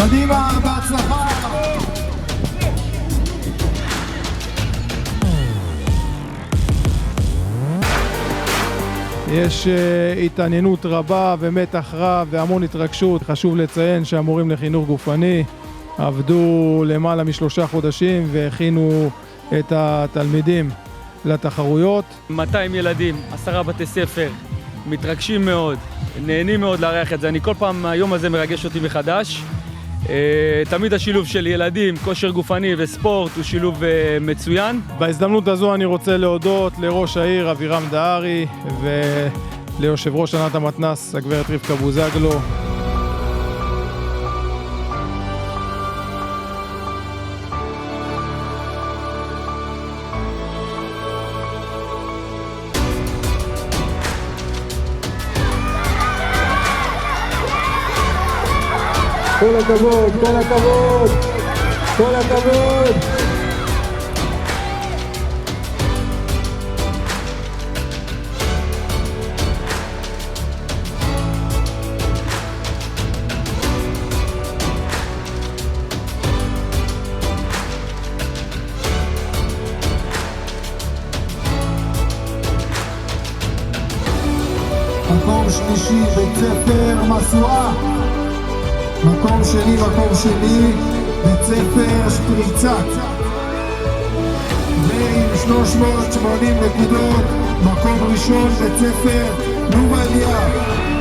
קדימה, בהצלחה. יש התעניינות רבה ומתח רב והמון התרגשות. חשוב לציין שהמורים לחינוך גופני עבדו למעלה מ3 חודשים והכינו את התלמידים לתחרויות. 200 ילדים, 10 בתי ספר, מתרגשים מאוד, נהנים מאוד לארח את זה. אני כל פעם, היום הזה מרגש אותי מחדש. תמיד השילוב של ילדים, כושר גופני וספורט הוא שילוב מצוין. בהזדמנות הזו אני רוצה להודות לראש העיר אבירם דהרי וליושב ראש הנהלת המתנ"ס הגברת רבקה בוזגלו. כל הכבוד, כל הכבוד, כל הכבוד. מקום שלישי, בית ספר משואה. מקום שני, בית ספר שפריצת. ועם 380 נקודות, מקום ראשון, בית ספר לובליה.